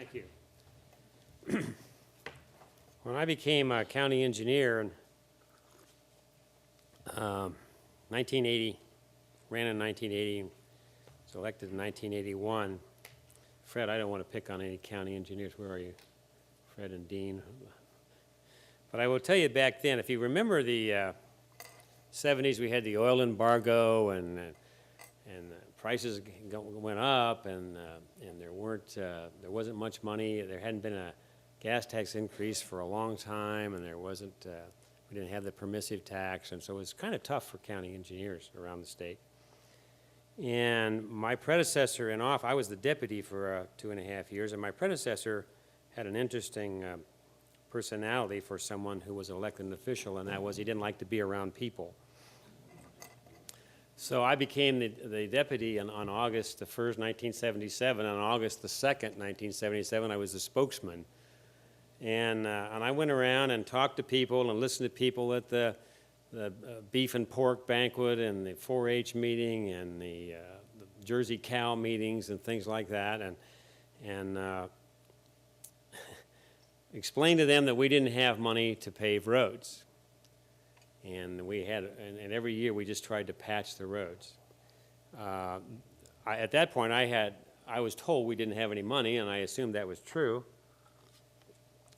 Thank you. When I became a county engineer in 1980, ran in 1980, was elected in 1981. Fred, I don't want to pick on any county engineers. Where are you? Fred and Dean. But I will tell you back then, if you remember the 70s, we had the oil embargo and prices went up, and there wasn't much money. There hadn't been a gas tax increase for a long time, and we didn't have the permissive tax, and so it was kind of tough for county engineers around the state. And my predecessor in office, I was the deputy for 2.5 years, and my predecessor had an interesting personality for someone who was an elected official, and that was he didn't like to be around people. So I became the deputy on August the 1st, 1977. On August the 2nd, 1977, I was the spokesman. And I went around and talked to people and listened to people at the beef and pork banquet and the 4-H meeting and the Jersey cow meetings and things like that, and explained to them that we didn't have money to pave roads. And and every year we just tried to patch the roads. At that point, I was told we didn't have any money, and I assumed that was true.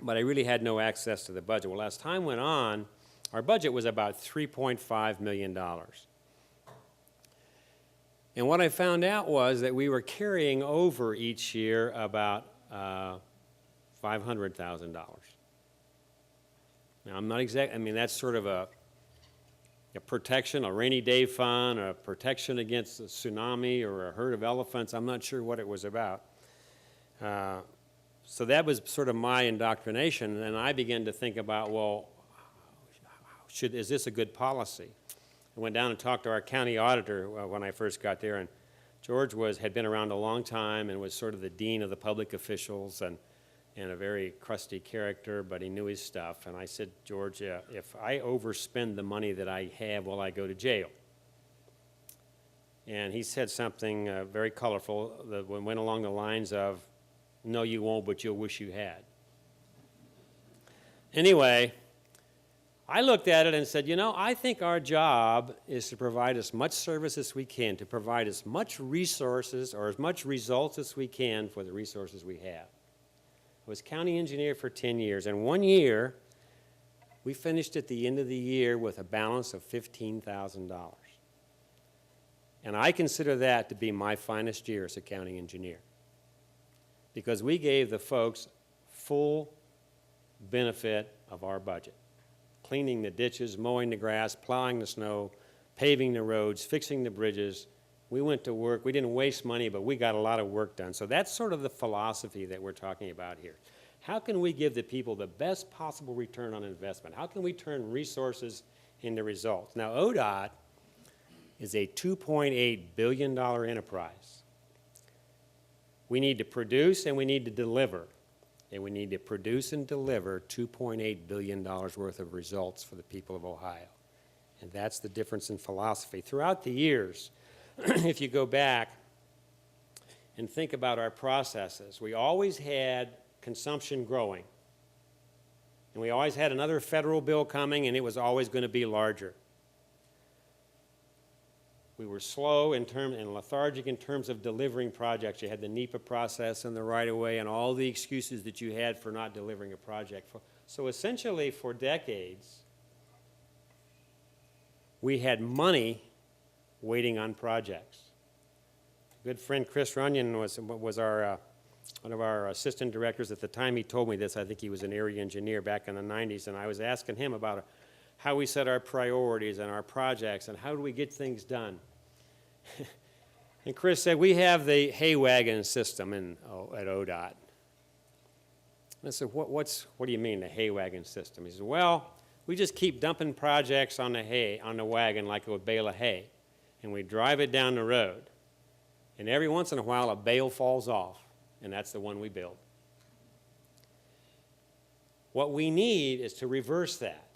But I really had no access to the budget. Well, as time went on, our budget was about $3.5 million. And what I found out was that we were carrying over each year about $500,000. Now, I'm not exact. I mean, that's sort of a protection, a rainy day fund, a protection against a tsunami or a herd of elephants. I'm not sure what it was about. So that was sort of my indoctrination, and I began to think about, well, is this a good policy? I went down and talked to our county auditor when I first got there, and George had been around a long time and was sort of the dean of the public officials and a very crusty character, but he knew his stuff. And I said, George, if I overspend the money that I have, will I go to jail? And he said something very colorful that went along the lines of, no, you won't, but you'll wish you had. Anyway, I looked at it and said, I think our job is to provide as much service as we can, to provide as much resources or as much results as we can for the resources we have. I was county engineer for 10 years, and one year, we finished at the end of the year with a balance of $15,000. And I consider that to be my finest year as a county engineer, because we gave the folks full benefit of our budget. Cleaning the ditches, mowing the grass, plowing the snow, paving the roads, fixing the bridges. We went to work. We didn't waste money, but we got a lot of work done. So that's sort of the philosophy that we're talking about here. How can we give the people the best possible return on investment? How can we turn resources into results? Now, ODOT is a $2.8 billion enterprise. We need to produce and we need to deliver. And we need to produce and deliver $2.8 billion worth of results for the people of Ohio. And that's the difference in philosophy. Throughout the years, if you go back and think about our processes, we always had consumption growing. And we always had another federal bill coming, and it was always going to be larger. We were slow and lethargic in terms of delivering projects. You had the NEPA process and the right-of-way and all the excuses that you had for not delivering a project. So essentially, for decades, we had money waiting on projects. Good friend Chris Runyon was one of our assistant directors at the time. He told me this. I think he was an area engineer back in the 90s, and I was asking him about how we set our priorities and our projects and how do we get things done. And Chris said, we have the hay wagon system at ODOT. And I said, what do you mean, the hay wagon system? He said, well, we just keep dumping projects on the wagon like a bale of hay. And we drive it down the road. And every once in a while, a bale falls off, and that's the one we build. What we need is to reverse that.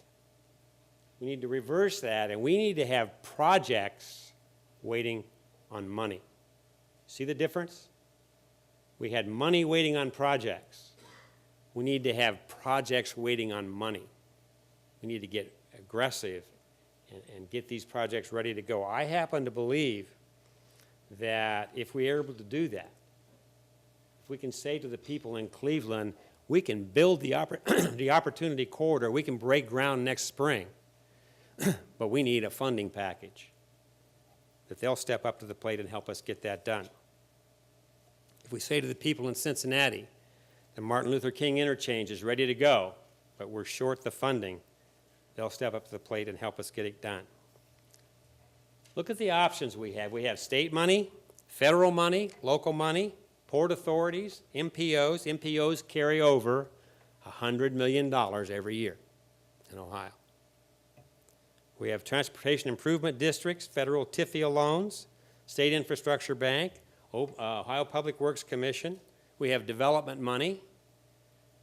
We need to reverse that, and we need to have projects waiting on money. See the difference? We had money waiting on projects. We need to have projects waiting on money. We need to get aggressive and get these projects ready to go. I happen to believe that if we are able to do that, if we can say to the people in Cleveland, we can build the opportunity corridor, we can break ground next spring, but we need a funding package, that they'll step up to the plate and help us get that done. If we say to the people in Cincinnati, the Martin Luther King interchange is ready to go, but we're short the funding, they'll step up to the plate and help us get it done. Look at the options we have. We have state money, federal money, local money, port authorities, MPOs. MPOs carry over $100 million every year in Ohio. We have transportation improvement districts, federal TIFIA loans, state infrastructure bank, Ohio Public Works Commission. We have development money.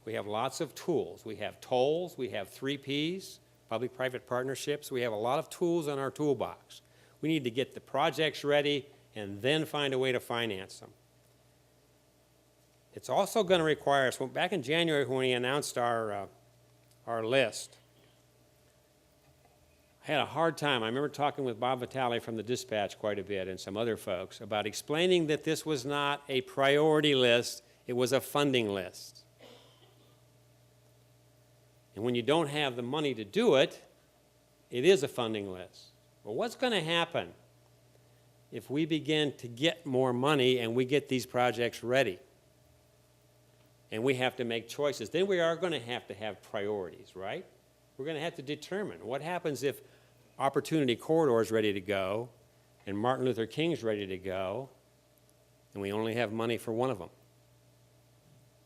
We have lots of tools. We have tolls. We have 3Ps, public-private partnerships. We have a lot of tools in our toolbox. We need to get the projects ready and then find a way to finance them. It's also going to require us, back in January when we announced our list, I had a hard time. I remember talking with Bob Vitale from the dispatch quite a bit and some other folks about explaining that this was not a priority list, it was a funding list. And when you don't have the money to do it, it is a funding list. Well, what's going to happen if we begin to get more money and we get these projects ready? And we have to make choices. Then we are going to have priorities, right? We're going to have to determine what happens if Opportunity Corridor is ready to go and Martin Luther King's ready to go and we only have money for one of them.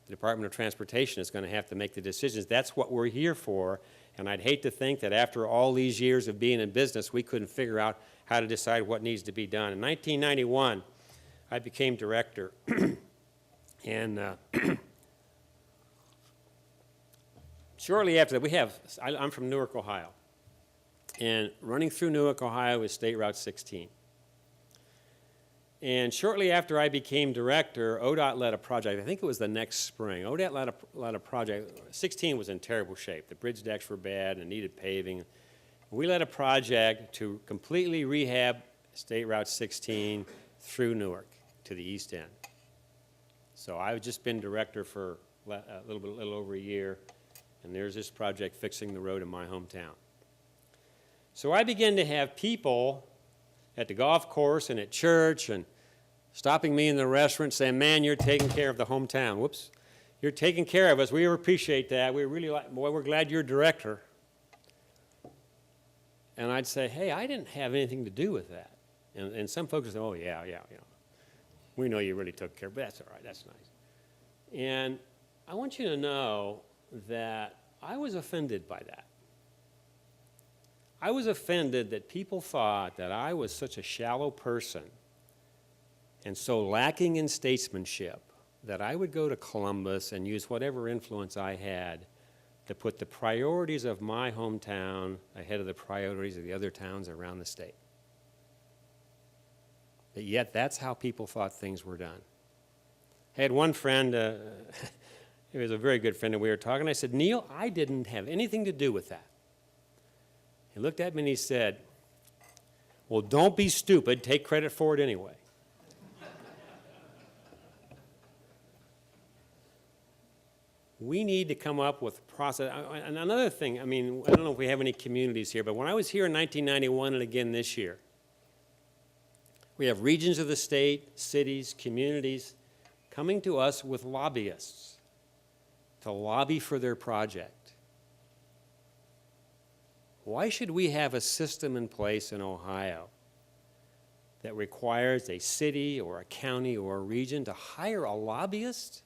The Department of Transportation is going to have to make the decisions. That's what we're here for, and I'd hate to think that after all these years of being in business, we couldn't figure out how to decide what needs to be done. In 1991, I became director, and shortly after that, I'm from Newark, Ohio, and running through Newark, Ohio is State Route 16. And shortly after I became director, ODOT led a project. I think it was the next spring. ODOT led a project. 16 was in terrible shape. The bridge decks were bad and needed paving. We led a project to completely rehab State Route 16 through Newark to the east end. So I've just been director for a little over a year, and there's this project fixing the road in my hometown. So I began to have people at the golf course and at church and stopping me in the restaurant saying, man, you're taking care of the hometown. Whoops. You're taking care of us. We appreciate that. We really like, boy, we're glad you're director. And I'd say, hey, I didn't have anything to do with that. And some folks would say, oh, yeah, we know you really took care, but that's all right, that's nice. And I want you to know that I was offended by that. I was offended that people thought that I was such a shallow person and so lacking in statesmanship that I would go to Columbus and use whatever influence I had to put the priorities of my hometown ahead of the priorities of the other towns around the state. But yet that's how people thought things were done. I had one friend, he was a very good friend, and we were talking. I said, Neil, I didn't have anything to do with that. He looked at me and he said, well, don't be stupid, take credit for it anyway. We need to come up with a process. And another thing, I mean, I don't know if we have any communities here, but when I was here in 1991 and again this year, we have regions of the state, cities, communities coming to us with lobbyists to lobby for their project. Why should we have a system in place in Ohio that requires a city or a county or a region to hire a lobbyist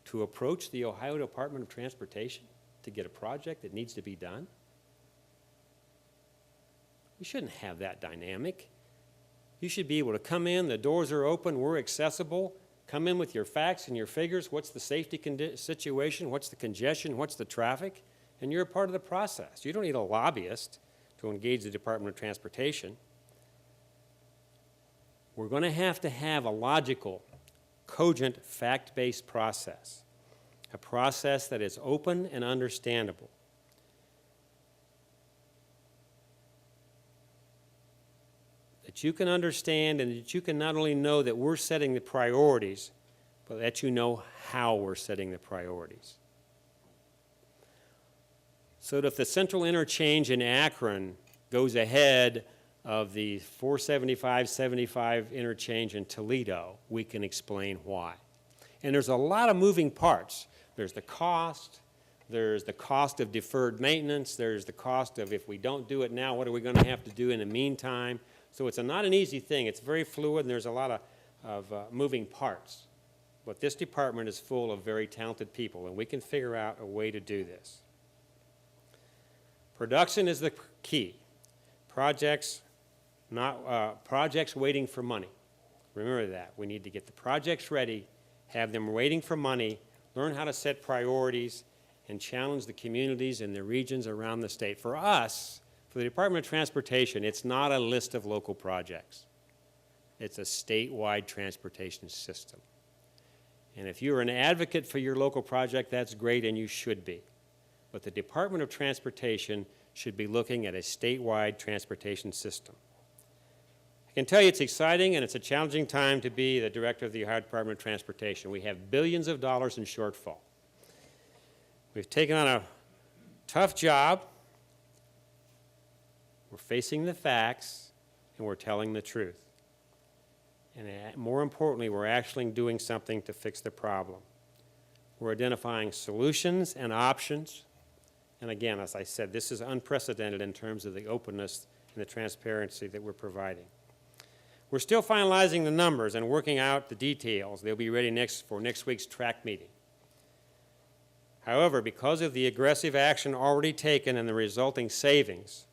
to approach the Ohio Department of Transportation to get a project that needs to be done? We shouldn't have that dynamic. You should be able to come in, the doors are open, we're accessible, come in with your facts and your figures, what's the safety situation, what's the congestion, what's the traffic, and you're a part of the process. You don't need a lobbyist to engage the Department of Transportation. We're going to have a logical, cogent, fact-based process, a process that is open and understandable. That you can understand and that you can not only know that we're setting the priorities, but that you know how we're setting the priorities. So that if the central interchange in Akron goes ahead of the 475-75 interchange in Toledo, we can explain why. And there's a lot of moving parts. There's the cost of deferred maintenance, there's the cost of if we don't do it now, what are we going to have to do in the meantime? So it's not an easy thing. It's very fluid, and there's a lot of moving parts. But this department is full of very talented people, and we can figure out a way to do this. Production is the key. Projects waiting for money. Remember that. We need to get the projects ready, have them waiting for money, learn how to set priorities, and challenge the communities and the regions around the state. For us, for the Department of Transportation, it's not a list of local projects. It's a statewide transportation system. And if you're an advocate for your local project, that's great, and you should be. But the Department of Transportation should be looking at a statewide transportation system. I can tell you it's exciting and it's a challenging time to be the director of the Ohio Department of Transportation. We have billions of dollars in shortfall. We've taken on a tough job. We're facing the facts, and we're telling the truth. And more importantly, we're actually doing something to fix the problem. We're identifying solutions and options. And again, as I said, this is unprecedented in terms of the openness and the transparency that we're providing. We're still finalizing the numbers and working out the details. They'll be ready for next week's TRAC meeting. However, because of the aggressive action already taken and the resulting savings,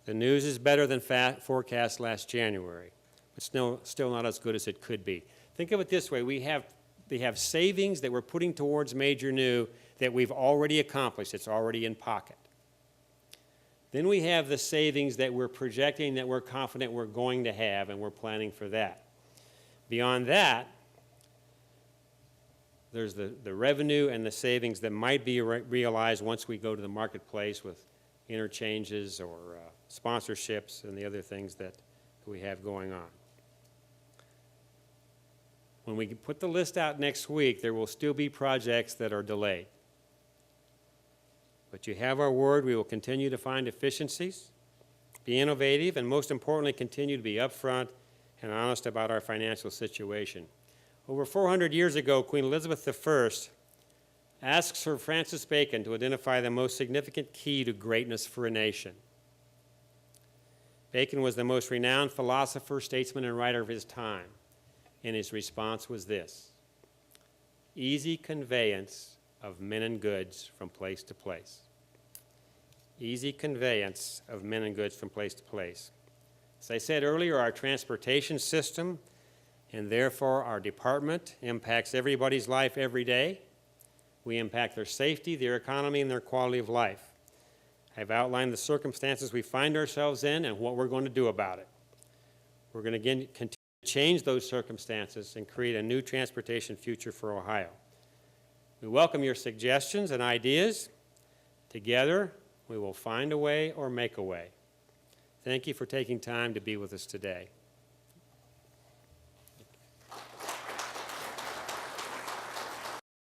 the news is better than forecast last January, but still not as good as it could be. Think of it this way. We have savings that we're putting towards Major New that we've already accomplished. It's already in pocket. Then we have the savings that we're projecting that we're confident we're going to have, and we're planning for that. Beyond that, there's the revenue and the savings that might be realized once we go to the marketplace with interchanges or sponsorships and the other things that we have going on. When we put the list out next week, there will still be projects that are delayed. But you have our word, we will continue to find efficiencies, be innovative, and most importantly, continue to be upfront and honest about our financial situation. Over 400 years ago, Queen Elizabeth I asked Sir Francis Bacon to identify the most significant key to greatness for a nation. Bacon was the most renowned philosopher, statesman, and writer of his time, and his response was this: easy conveyance of men and goods from place to place. Easy conveyance of men and goods from place to place. As I said earlier, our transportation system and therefore our department impacts everybody's life every day. We impact their safety, their economy, and their quality of life. I've outlined the circumstances we find ourselves in and what we're going to do about it. We're going to continue to change those circumstances and create a new transportation future for Ohio. We welcome your suggestions and ideas. Together, we will find a way or make a way. Thank you for taking time to be with us today.